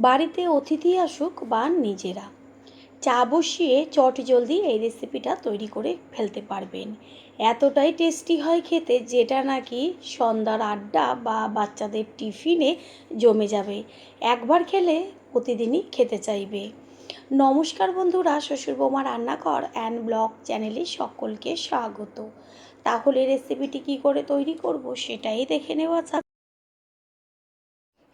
বাড়িতে অতিথি আসুক বা নিজেরা, চা বসিয়ে চটজলদি এই রেসিপিটা তৈরি করে ফেলতে পারবেন। এতটাই টেস্টি হয় খেতে, যেটা নাকি সন্ধ্যার আড্ডা বা বাচ্চাদের টিফিনে জমে যাবে। একবার খেলে প্রতিদিনই খেতে চাইবে। নমস্কার বন্ধুরা, শ্বশুর বৌমা রান্নাঘর অ্যান্ড ব্লগ চ্যানেলে সকলকে স্বাগত। তাহলে রেসিপিটি কী করে তৈরি করব সেটাই দেখে নেওয়া যাক।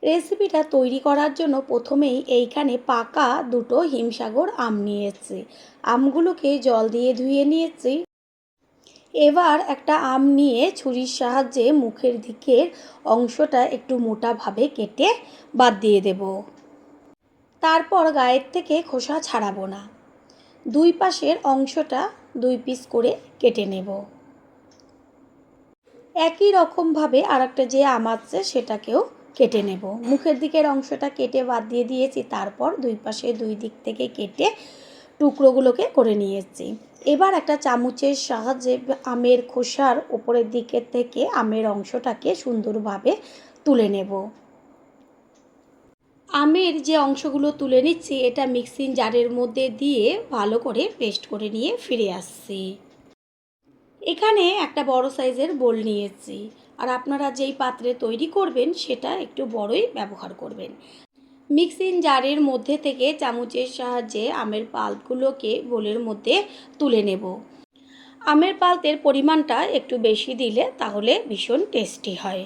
রেসিপিটা তৈরি করার জন্য প্রথমেই এইখানে পাকা দুটো হিমসাগর আম নিয়েছি। আমগুলোকে জল দিয়ে ধুয়ে নিয়েছি। এবার একটা আম নিয়ে ছুরির সাহায্যে মুখের দিকের অংশটা একটু মোটাভাবে কেটে বাদ দিয়ে দেব। তারপর গায়ের থেকে খোসা ছাড়াবো না। দুই পাশের অংশটা দুই পিস করে কেটে নেব। একই রকমভাবে আরেকটা যে আম আছে সেটাকেও কেটে নেব। মুখের দিকের অংশটা কেটে বাদ দিয়ে দিয়েছি। তারপর দুই পাশে দুই দিক থেকে কেটে টুকরোগুলোকে করে নিয়েছি। এবার একটা চামচের সাহায্যে আমের খোসার ওপরের দিকের থেকে আমের অংশটাকে সুন্দরভাবে তুলে নেব। আমের যে অংশগুলো তুলে নিচ্ছি, এটা মিক্সিং জারের মধ্যে দিয়ে ভালো করে পেস্ট করে নিয়ে ফিরে আসছি। এখানে একটা বড় সাইজের বোল নিয়েছি, আর আপনারা যেই পাত্রে তৈরি করবেন সেটা একটু বড়ই ব্যবহার করবেন। মিক্সিং জারের মধ্যে থেকে চামচের সাহায্যে আমের পাল্পগুলোকে বোলের মধ্যে তুলে নেব। আমের পাল্পের পরিমাণটা একটু বেশি দিলে তাহলে ভীষণ টেস্টি হয়।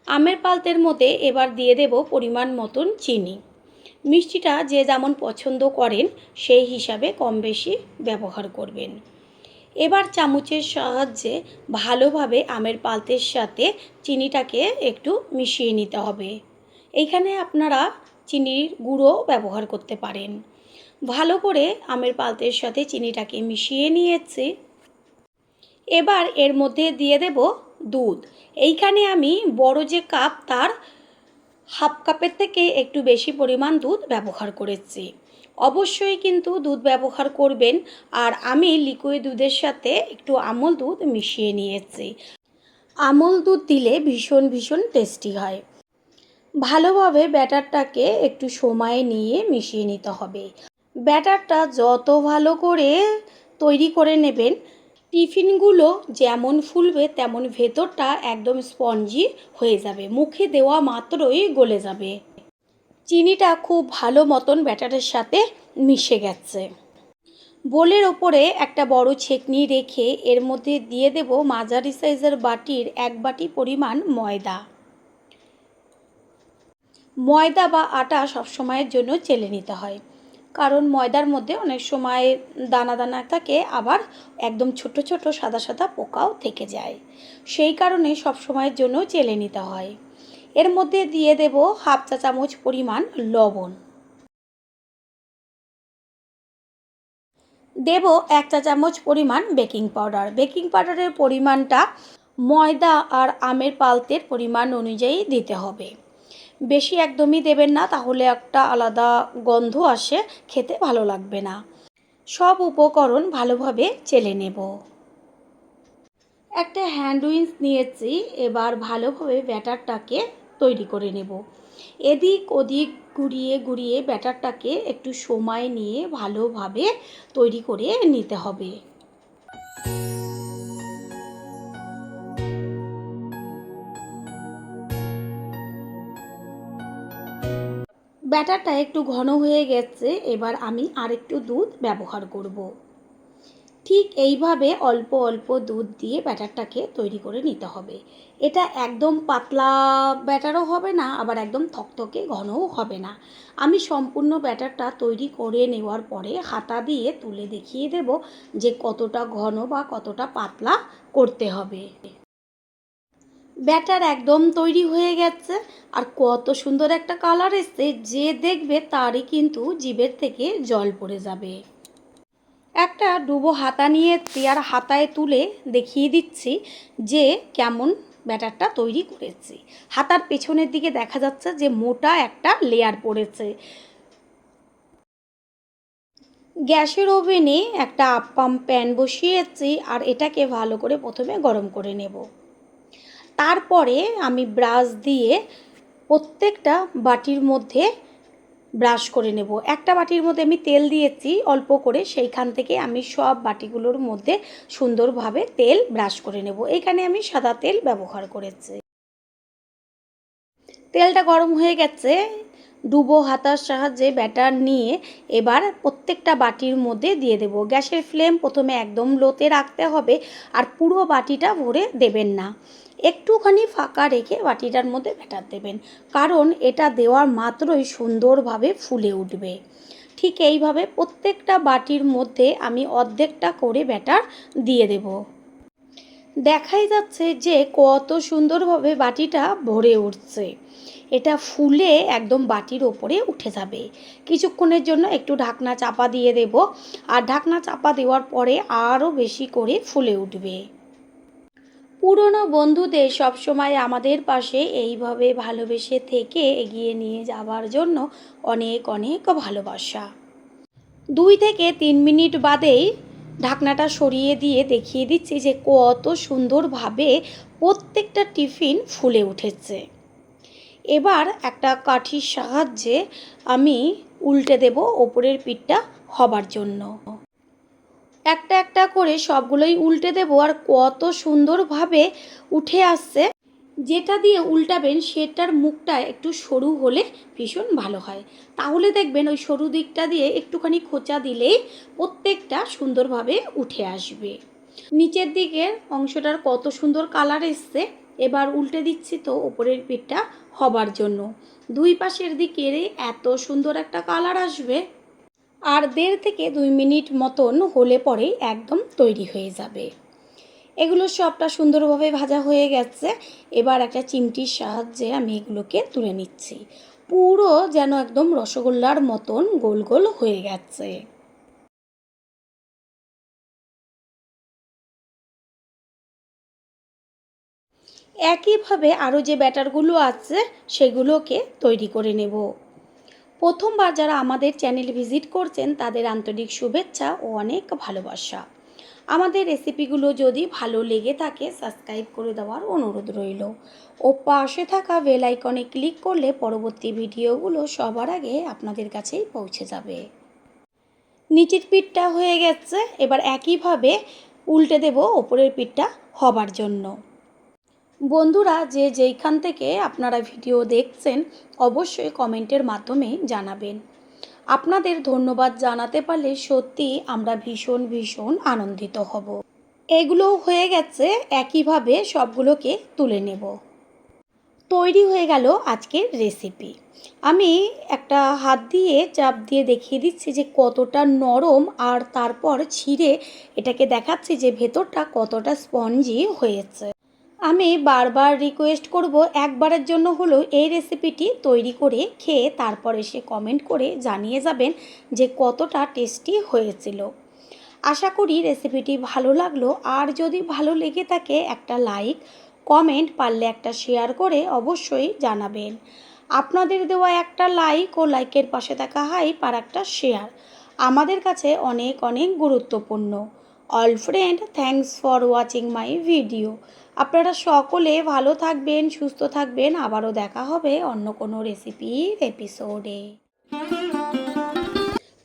আমের পাল্পের মধ্যে এবার দিয়ে দেব পরিমাণ মতন চিনি। মিষ্টিটা যে যেমন পছন্দ করেন সেই হিসাবে কম বেশি ব্যবহার করবেন। এবার চামচের সাহায্যে ভালোভাবে আমের পাল্পের সাথে চিনিটাকে একটু মিশিয়ে নিতে হবে। এইখানে আপনারা চিনির গুঁড়ো ব্যবহার করতে পারেন। ভালো করে আমের পাল্পের সাথে চিনিটাকে মিশিয়ে নিয়েছি। এবার এর মধ্যে দিয়ে দেব দুধ। এইখানে আমি বড় যে কাপ তার হাফ কাপের থেকে একটু বেশি পরিমাণ দুধ ব্যবহার করেছি। অবশ্যই কিন্তু দুধ ব্যবহার করবেন। আর আমি লিকুইড দুধের সাথে একটু আমল দুধ মিশিয়ে নিয়েছি। আমল দুধ দিলে ভীষণ টেস্টি হয়। ভালোভাবে ব্যাটারটাকে একটু সময় নিয়ে মিশিয়ে নিতে হবে। ব্যাটারটা যত ভালো করে তৈরি করে নেবেন, টিফিনগুলো যেমন ফুলবে তেমন ভেতরটা একদম স্পঞ্জি হয়ে যাবে, মুখে দেওয়া মাত্রই গলে যাবে। চিনিটা খুব ভালো মতন ব্যাটারের সাথে মিশে গেছে। বোলের ওপরে একটা বড় ছেঁকনি রেখে এর মধ্যে দিয়ে দেব মাঝারি সাইজের বাটির 1 বাটি পরিমাণ ময়দা। ময়দা বা আটা সবসময়ের জন্য চেলে নিতে হয়, কারণ ময়দার মধ্যে অনেক সময় দানা দানা থাকে, আবার একদম ছোট ছোট সাদা সাদা পোকাও থেকে যায়। সেই কারণে সবসময়ের জন্য চেলে নিতে হয়। এর মধ্যে দিয়ে দেব হাফ চা চামচ পরিমাণ লবণ। দেব 1 চা চামচ পরিমাণ বেকিং পাউডার। বেকিং পাউডারের পরিমাণটা ময়দা আর আমের পাল্পের পরিমাণ অনুযায়ী দিতে হবে। বেশি একদমই দেবেন না, তাহলে একটা আলাদা গন্ধ আসে, খেতে ভালো লাগবে না। সব উপকরণ ভালোভাবে চেলে নেব। একটা হ্যান্ড উইস্ক নিয়েছি। এবার ভালোভাবে ব্যাটারটাকে তৈরি করে নেব। এদিক ওদিক ঘুরিয়ে ব্যাটারটাকে একটু সময় নিয়ে ভালোভাবে তৈরি করে নিতে হবে। ব্যাটারটা একটু ঘন হয়ে গেছে। এবার আমি আরেকটু দুধ ব্যবহার করব। ঠিক এইভাবে অল্প অল্প দুধ দিয়ে ব্যাটারটাকে তৈরি করে নিতে হবে। এটা একদম পাতলা ব্যাটারও হবে না, আবার একদম থকথকে ঘনও হবে না। আমি সম্পূর্ণ ব্যাটারটা তৈরি করে নেওয়ার পরে হাতা দিয়ে তুলে দেখিয়ে দেব যে কতটা ঘন বা কতটা পাতলা করতে হবে। ব্যাটার একদম তৈরি হয়ে গেছে, আর কত সুন্দর একটা কালার এসছে, যে দেখবে তারই কিন্তু জিভের থেকে জল পড়ে যাবে। একটা ডুবো হাতা নিয়েছি, আর হাতায় তুলে দেখিয়ে দিচ্ছি যে কেমন ব্যাটারটা তৈরি করেছি। হাতার পেছনের দিকে দেখা যাচ্ছে যে মোটা একটা লেয়ার পড়েছে। গ্যাসের ওভেনে একটা আপ্পাম প্যান বসিয়েছি, আর এটাকে ভালো করে প্রথমে গরম করে নেব। তারপরে আমি ব্রাশ দিয়ে প্রত্যেকটা বাটির মধ্যে ব্রাশ করে নেব। একটা বাটির মধ্যে আমি তেল দিয়েছি অল্প করে, সেইখান থেকে আমি সব বাটিগুলোর মধ্যে সুন্দরভাবে তেল ব্রাশ করে নেব। এখানে আমি সাদা তেল ব্যবহার করেছি। তেলটা গরম হয়ে গেছে, ডুবো হাতার সাহায্যে ব্যাটার নিয়ে এবার প্রত্যেকটা বাটির মধ্যে দিয়ে দেব। গ্যাসের ফ্লেম প্রথমে একদম লোতে রাখতে হবে, আর পুরো বাটিটা ভরে দেবেন না, একটুখানি ফাঁকা রেখে বাটিটার মধ্যে ব্যাটার দেবেন, কারণ এটা দেওয়ার মাত্রই সুন্দরভাবে ফুলে উঠবে। ঠিক এইভাবে প্রত্যেকটা বাটির মধ্যে আমি অর্ধেকটা করে ব্যাটার দিয়ে দেব। দেখাই যাচ্ছে যে কত সুন্দরভাবে বাটিটা ভরে উঠছে। এটা ফুলে একদম বাটির ওপরে উঠে যাবে। কিছুক্ষণের জন্য একটু ঢাকনা চাপা দিয়ে দেব, আর ঢাকনা চাপা দেওয়ার পরে আরও বেশি করে ফুলে উঠবে। পুরনো বন্ধুদের সবসময় আমাদের পাশে এইভাবে ভালোবেসে থেকে এগিয়ে নিয়ে যাওয়ার জন্য অনেক অনেক ভালোবাসা। 2 থেকে 3 মিনিট বাদেই ঢাকনাটা সরিয়ে দিয়ে দেখিয়ে দিচ্ছি যে কত সুন্দরভাবে প্রত্যেকটা টিফিন ফুলে উঠেছে। এবার একটা কাঠির সাহায্যে আমি উল্টে দেব ওপরের পিঠটা হবার জন্য। একটা একটা করে সবগুলোই উল্টে দেব, আর কত সুন্দরভাবে উঠে আসছে। যেটা দিয়ে উল্টাবেন সেটার মুখটা একটু সরু হলে ভীষণ ভালো হয়, তাহলে দেখবেন ওই সরু দিকটা দিয়ে একটুখানি খোঁচা দিলেই প্রত্যেকটা সুন্দরভাবে উঠে আসবে। নিচের দিকের অংশটার কত সুন্দর কালার এসছে। এবার উল্টে দিচ্ছি তো ওপরের পিঠটা হবার জন্য। দুই পাশের দিকের এত সুন্দর একটা কালার আসবে, আর 1.5 থেকে 2 মিনিট মতন হলে পরেই একদম তৈরি হয়ে যাবে। এগুলো সবটা সুন্দরভাবে ভাজা হয়ে গেছে। এবার একটা চিমটির সাহায্যে আমি এগুলোকে তুলে নিচ্ছি। পুরো যেন একদম রসগোল্লার মতন গোল গোল হয়ে গেছে। একইভাবে আরও যে ব্যাটারগুলো আছে সেগুলোকে তৈরি করে নেব। প্রথমবার যারা আমাদের চ্যানেল ভিজিট করছেন তাদের আন্তরিক শুভেচ্ছা ও অনেক ভালোবাসা। আমাদের রেসিপিগুলো যদি ভালো লেগে থাকে সাবস্ক্রাইব করে দেওয়ার অনুরোধ রইল, ও পাশে থাকা বেল আইকনে ক্লিক করলে পরবর্তী ভিডিওগুলো সবার আগে আপনাদের কাছেই পৌঁছে যাবে। নিচের পিঠটা হয়ে গেছে, এবার একইভাবে উল্টে দেব ওপরের পিঠটা হবার জন্য। বন্ধুরা যে যেইখান থেকে আপনারা ভিডিও দেখছেন অবশ্যই কমেন্টের মাধ্যমে জানাবেন। আপনাদের ধন্যবাদ জানাতে পারলে সত্যি আমরা ভীষণ ভীষণ আনন্দিত হব। এগুলোও হয়ে গেছে, একইভাবে সবগুলোকে তুলে নেব। তৈরি হয়ে গেল আজকের রেসিপি। আমি একটা হাত দিয়ে চাপ দিয়ে দেখিয়ে দিচ্ছি যে কতটা নরম, আর তারপর ছিঁড়ে এটাকে দেখাচ্ছি যে ভেতরটা কতটা স্পঞ্জি হয়েছে। আমি বারবার রিকোয়েস্ট করব একবারের জন্য হলেও এই রেসিপিটি তৈরি করে খেয়ে তারপর এসে কমেন্ট করে জানিয়ে যাবেন যে কতটা টেস্টি হয়েছিল। আশা করি রেসিপিটি ভালো লাগলো, আর যদি ভালো লেগে থাকে একটা লাইক, কমেন্ট, পারলে একটা শেয়ার করে অবশ্যই জানাবেন। আপনাদের দেওয়া একটা লাইক ও লাইকের পাশে থাকা হাইপ আর একটা শেয়ার আমাদের কাছে অনেক অনেক গুরুত্বপূর্ণ। All friend, thanks for watching my video. আপনারা সকলে ভালো থাকবেন, সুস্থ থাকবেন। আবারও দেখা হবে অন্য কোনো রেসিপির এপিসোডে।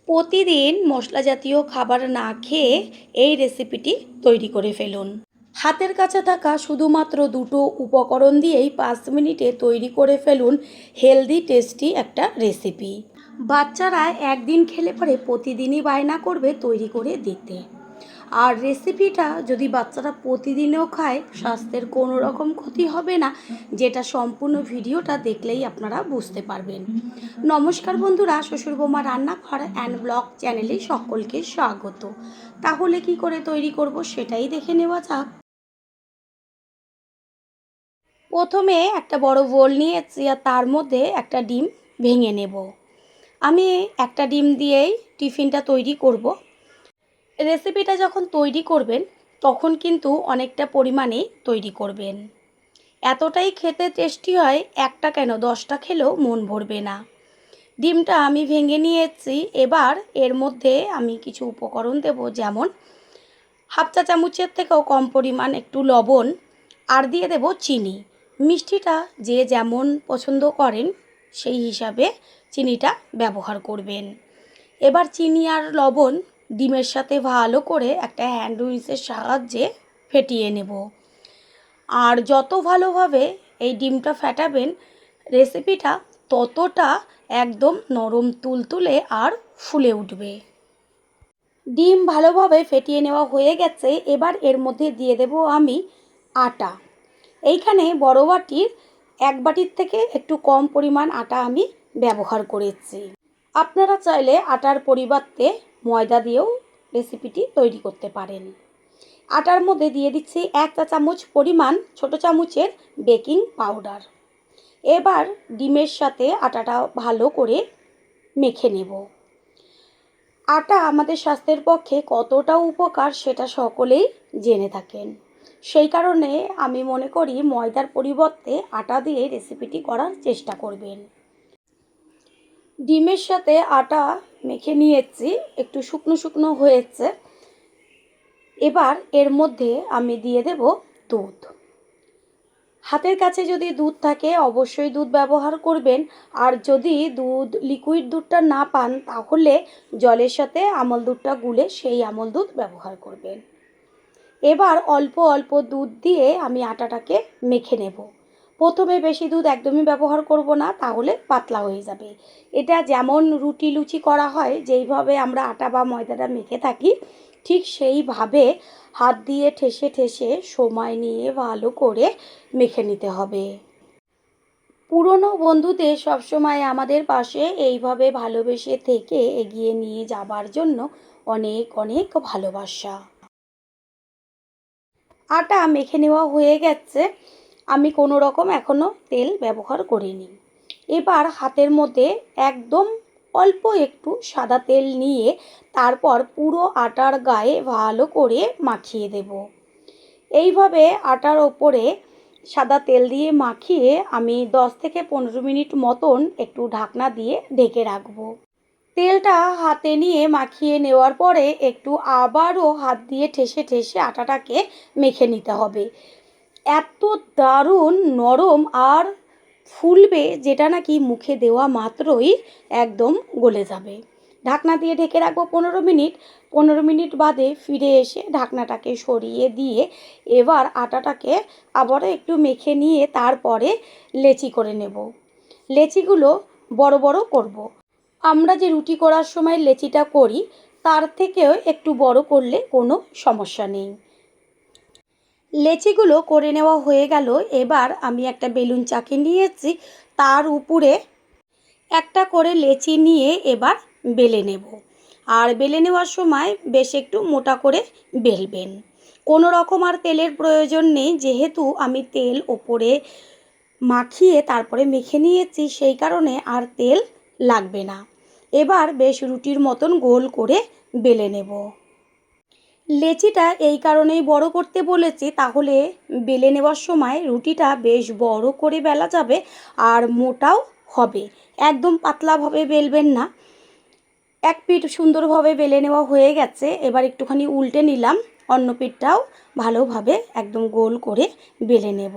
প্রতিদিন মশলা জাতীয় খাবার না খেয়ে এই রেসিপিটি তৈরি করে ফেলুন। হাতের কাছে থাকা শুধুমাত্র 2টো উপকরণ দিয়েই 5 মিনিটে তৈরি করে ফেলুন হেলদি টেস্টি একটা রেসিপি। বাচ্চারা একদিন খেলে পরে প্রতিদিনই বায়না করবে তৈরি করে দিতে। আর রেসিপিটা যদি বাচ্চারা প্রতিদিনও খায় স্বাস্থ্যের কোনো রকম ক্ষতি হবে না, যেটা সম্পূর্ণ ভিডিওটা দেখলেই আপনারা বুঝতে পারবেন। নমস্কার বন্ধুরা, শ্বশুর বৌমা রান্নাঘর অ্যান্ড ব্লগ চ্যানেলে সকলকে স্বাগত। তাহলে কি করে তৈরি করব সেটাই দেখে নেওয়া যাক। প্রথমে একটা বড় বোল নিয়েছি, আর তার মধ্যে একটা ডিম ভেঙে নেব। আমি একটা ডিম দিয়েই টিফিনটা তৈরি করব। রেসিপিটা যখন তৈরি করবেন তখন কিন্তু অনেকটা পরিমাণে তৈরি করবেন। এতটাই খেতে টেস্টি হয়, একটা কেন 10টা খেলেও মন ভরবে না। ডিমটা আমি ভেঙে নিয়েছি। এবার এর মধ্যে আমি কিছু উপকরণ দেব, যেমন হাফ চা চামচের থেকেও কম পরিমাণ একটু লবণ, আর দিয়ে দেব চিনি। মিষ্টিটা যে যেমন পছন্দ করেন সেই হিসাবে চিনিটা ব্যবহার করবেন। এবার চিনি আর লবণ ডিমের সাথে ভালো করে একটা হ্যান্ড উইচের সাহায্যে ফেটিয়ে নেব। আর যত ভালোভাবে এই ডিমটা ফেটাবেন রেসিপিটা ততটা একদম নরম তুলতুলে আর ফুলে উঠবে। ডিম ভালোভাবে ফেটিয়ে নেওয়া হয়ে গেছে। এবার এর মধ্যে দিয়ে দেব আমি আটা। এইখানে বড় বাটির 1 বাটির থেকে একটু কম পরিমাণ আটা আমি ব্যবহার করেছি। আপনারা চাইলে আটার পরিবর্তে ময়দা দিয়েও রেসিপিটি তৈরি করতে পারেন। আটার মধ্যে দিয়ে দিচ্ছি 1 চা চামচ পরিমাণ ছোট চামচের বেকিং পাউডার। এবার ডিমের সাথে আটাটা ভালো করে মেখে নেব। আটা আমাদের স্বাস্থ্যের পক্ষে কতটা উপকার সেটা সকলেই জেনে থাকেন। সেই কারণে আমি মনে করি ময়দার পরিবর্তে আটা দিয়ে রেসিপিটি করার চেষ্টা করবেন। ডিমের সাথে আটা মেখে নিয়েছি, একটু শুকনো শুকনো হয়েছে। এবার এর মধ্যে আমি দিয়ে দেব দুধ। হাতের কাছে যদি দুধ থাকে অবশ্যই দুধ ব্যবহার করবেন। আর যদি লিকুইড দুধটা না পান তাহলে জলের সাথে আমল দুধটা গুলে সেই আমল দুধ ব্যবহার করবেন। এবার অল্প অল্প দুধ দিয়ে আমি আটাটাকে মেখে নেব। প্রথমে বেশি দুধ একদমই ব্যবহার করব না, তাহলে পাতলা হয়ে যাবে। এটা যেমন রুটি লুচি করা হয়, যেইভাবে আমরা আটা বা ময়দাটা মেখে থাকি ঠিক সেইভাবে হাত দিয়ে ঠেসে ঠেসে সময় নিয়ে ভালো করে মেখে নিতে হবে। পুরনো বন্ধুদের সবসময় আমাদের পাশে এইভাবে ভালোবেসে থেকে এগিয়ে নিয়ে যাবার জন্য অনেক অনেক ভালোবাসা। আটা মেখে নেওয়া হয়ে গেছে। আমি কোনো রকম এখনও তেল ব্যবহার করিনি। এবার হাতের মধ্যে একদম অল্প একটু সাদা তেল নিয়ে তারপর পুরো আটার গায়ে ভালো করে মাখিয়ে দেব। এইভাবে আটার ওপরে সাদা তেল দিয়ে মাখিয়ে আমি 10 থেকে 15 মিনিট মতন একটু ঢাকনা দিয়ে ঢেকে রাখবো। তেলটা হাতে নিয়ে মাখিয়ে নেওয়ার পরে একটু আবারও হাত দিয়ে ঠেসে ঠেসে আটাটাকে মেখে নিতে হবে। এত দারুণ নরম আর ফুলবে যেটা নাকি মুখে দেওয়া মাত্রই একদম গলে যাবে। ঢাকনা দিয়ে ঢেকে রাখবো 15 মিনিট। 15 মিনিট বাদে ফিরে এসে ঢাকনাটাকে সরিয়ে দিয়ে এবার আটাটাকে আবারও একটু মেখে নিয়ে তারপরে লেচি করে নেব। লেচিগুলো বড় বড় করব। আমরা যে রুটি করার সময় লেচিটা করি তার থেকেও একটু বড় করলে কোনো সমস্যা নেই। লেচিগুলো করে নেওয়া হয়ে গেল। এবার আমি একটা বেলুন চাকি নিয়েছি, তার উপরে একটা করে লেচি নিয়ে এবার বেলে নেব। আর বেলে নেওয়ার সময় বেশ একটু মোটা করে বেলবেন। কোনো রকম আর তেলের প্রয়োজন নেই, যেহেতু আমি তেল ওপরে মাখিয়ে তারপরে মেখে নিয়েছি সেই কারণে আর তেল লাগবে না। এবার বেশ রুটির মতন গোল করে বেলে নেব। লেচিটা এই কারণেই বড় করতে বলেছি, তাহলে বেলে নেওয়ার সময় রুটিটা বেশ বড় করে বেলা যাবে আর মোটাও হবে। একদম পাতলাভাবে বেলবেন না। এক পিঠ সুন্দরভাবে বেলে নেওয়া হয়ে গেছে। এবার একটুখানি উল্টে নিলাম, অন্য পিঠটাও ভালোভাবে একদম গোল করে বেলে নেব।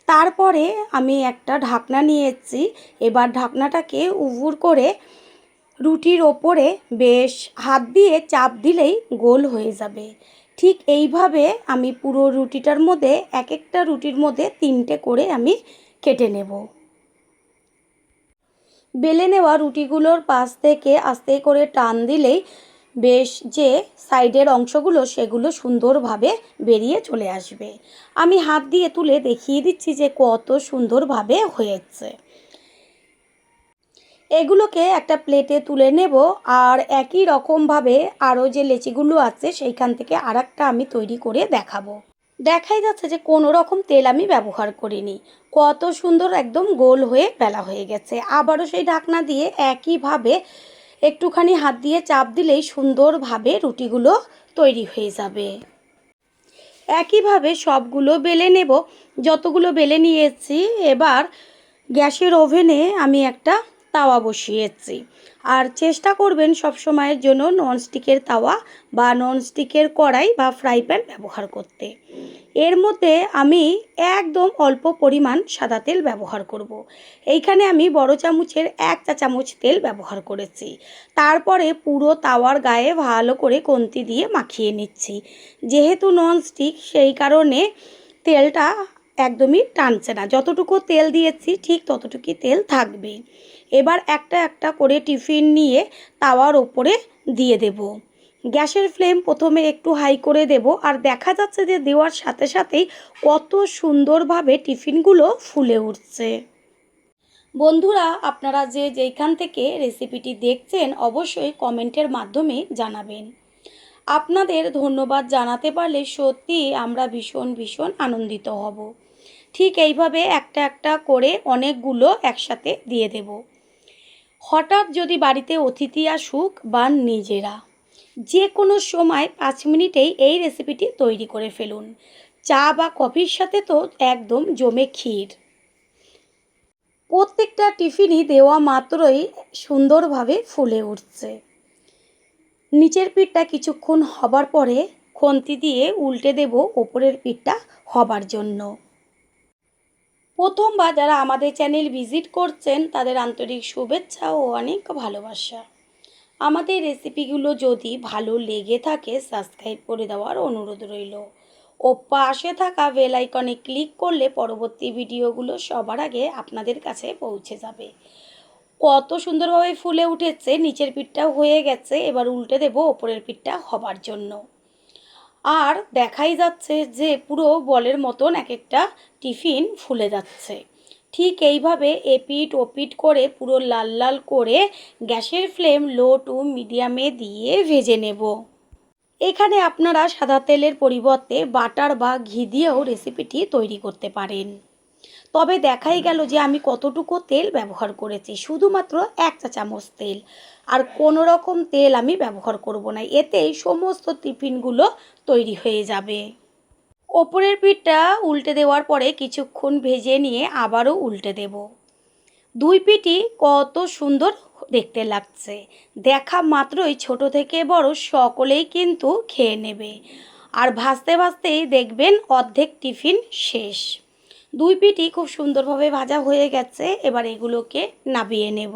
তারপরে আমি একটা ঢাকনা নিয়েছি। এবার ঢাকনাটাকে উবুর করে রুটির ওপরে বেশ হাত দিয়ে চাপ দিলেই গোল হয়ে যাবে। ঠিক এইভাবে আমি পুরো রুটিটার মধ্যে এক একটা রুটির মধ্যে 3টে করে আমি কেটে নেব। বেলে নেওয়া রুটিগুলোর পাশ থেকে আস্তে করে টান দিলেই বেশ যে সাইডের অংশগুলো সেগুলো সুন্দরভাবে বেরিয়ে চলে আসবে। আমি হাত দিয়ে তুলে দেখিয়ে দিচ্ছি যে কত সুন্দরভাবে হয়েছে। এগুলোকে একটা প্লেটে তুলে নেব। আর একই রকমভাবে আরও যে লেচিগুলো আছে সেইখান থেকে আরেকটা আমি তৈরি করে দেখাবো। দেখাই যাচ্ছে যে কোনো রকম তেল আমি ব্যবহার করিনি। কত সুন্দর একদম গোল হয়ে বেলা হয়ে গেছে। আবারও সেই ঢাকনা দিয়ে একইভাবে একটুখানি হাত দিয়ে চাপ দিলেই সুন্দরভাবে রুটিগুলো তৈরি হয়ে যাবে। একইভাবে সবগুলো বেলে নেব। যতগুলো বেলে নিয়েছি এবার গ্যাসের ওভেনে আমি একটা তাওয়া বসিয়েছি। আর চেষ্টা করবেন সবসময়ের জন্য ননস্টিকের তাওয়া বা ননস্টিকের কড়াই বা ফ্রাই প্যান ব্যবহার করতে। এর মধ্যে আমি একদম অল্প পরিমাণ সাদা তেল ব্যবহার করব। এইখানে আমি বড় চামচের 1 চা চামচ তেল ব্যবহার করেছি। তারপরে পুরো তাওয়ার গায়ে ভালো করে খুন্তি দিয়ে মাখিয়ে নিচ্ছি। যেহেতু ননস্টিক সেই কারণে তেলটা একদমই টানছে না, যতটুকু তেল দিয়েছি ঠিক ততটুকুই তেল থাকবে। এবার একটা একটা করে টিফিন নিয়ে তাওয়ার ওপরে দিয়ে দেব। গ্যাসের ফ্লেম প্রথমে একটু হাই করে দেব, আর দেখা যাচ্ছে যে দেওয়ার সাথে সাথেই কত সুন্দরভাবে টিফিনগুলো ফুলে উঠছে। বন্ধুরা, আপনারা যে যেইখান থেকে রেসিপিটি দেখছেন অবশ্যই কমেন্টের মাধ্যমে জানাবেন। আপনাদের ধন্যবাদ জানাতে পারলে সত্যি আমরা ভীষণ ভীষণ আনন্দিত হব। ঠিক এইভাবে একটা একটা করে অনেকগুলো একসাথে দিয়ে দেব। হঠাৎ যদি বাড়িতে অতিথি আসুক বা নিজেরা, যে কোনো সময় 5 মিনিটেই এই রেসিপিটি তৈরি করে ফেলুন। চা বা কফির সাথে তো একদম জমে ক্ষীর। প্রত্যেকটা টিফিনই দেওয়া মাত্রই সুন্দরভাবে ফুলে উঠছে। নিচের পিঠটা কিছুক্ষণ হবার পরে খুন্তি দিয়ে উল্টে দেব ওপরের পিঠটা হবার জন্য। প্রথমবার যারা আমাদের চ্যানেল ভিজিট করছেন তাদের আন্তরিক শুভেচ্ছা ও অনেক ভালোবাসা। আমাদের রেসিপিগুলো যদি ভালো লেগে থাকে সাবস্ক্রাইব করে দেওয়ার অনুরোধ রইল ও পাশে থাকা বেল আইকনে ক্লিক করলে পরবর্তী ভিডিওগুলো সবার আগে আপনাদের কাছে পৌঁছে যাবে। কত সুন্দরভাবে ফুলে উঠেছে, নিচের পিঠটাও হয়ে গেছে। এবার উল্টে দেব ওপরের পিঠটা হবার জন্য। আর দেখাই যাচ্ছে যে পুরো বলের মতন এক একটা টিফিন ফুলে যাচ্ছে। ঠিক এইভাবে এপিঠ ওপিঠ করে পুরো লাল লাল করে গ্যাসের ফ্লেম লো টু মিডিয়ামে দিয়ে ভেজে নেব। এখানে আপনারা সাদা তেলের পরিবর্তে বাটার বা ঘি দিয়েও রেসিপিটি তৈরি করতে পারেন। তবে দেখাই গেল যে আমি কতটুকু তেল ব্যবহার করেছি, শুধুমাত্র 1 চা চামচ তেল, আর কোনো রকম তেল আমি ব্যবহার করব না। এতেই সমস্ত টিফিনগুলো তৈরি হয়ে যাবে। ওপরের পিঠটা উল্টে দেওয়ার পরে কিছুক্ষণ ভেজে নিয়ে আবারও উল্টে দেব। দুই পিঠই কত সুন্দর দেখতে লাগছে, দেখা মাত্রই ছোট থেকে বড় সকলেই কিন্তু খেয়ে নেবে। আর ভাজতে ভাজতেই দেখবেন অর্ধেক টিফিন শেষ। দুই পিঠই খুব সুন্দরভাবে ভাজা হয়ে গেছে। এবার এগুলোকে নামিয়ে নেব।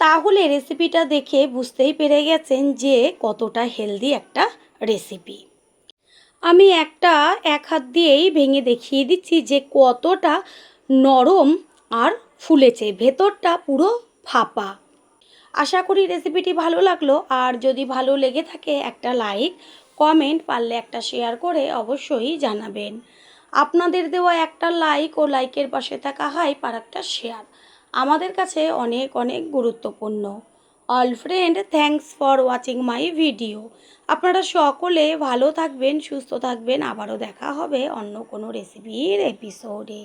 তাহলে রেসিপিটা দেখে বুঝতেই পেরে গেছেন যে কতটা হেলদি একটা রেসিপি। আমি এক হাত দিয়েই ভেঙে দেখিয়ে দিচ্ছি যে কতটা নরম আর ফুলেছে, ভেতরটা পুরো ফাঁপা। আশা করি রেসিপিটি ভালো লাগলো। আর যদি ভালো লেগে থাকে একটা লাইক, কমেন্ট, পারলে একটা শেয়ার করে অবশ্যই জানাবেন। আপনাদের দেওয়া একটা লাইক ও লাইকের পাশে থাকা হাইপ আর একটা শেয়ার আমাদের কাছে অনেক অনেক গুরুত্বপূর্ণ। All friend, thanks for watching my video. আপনারা সকলে ভালো থাকবেন, সুস্থ থাকবেন। আবারও দেখা হবে অন্য কোনো রেসিপির এপিসোডে।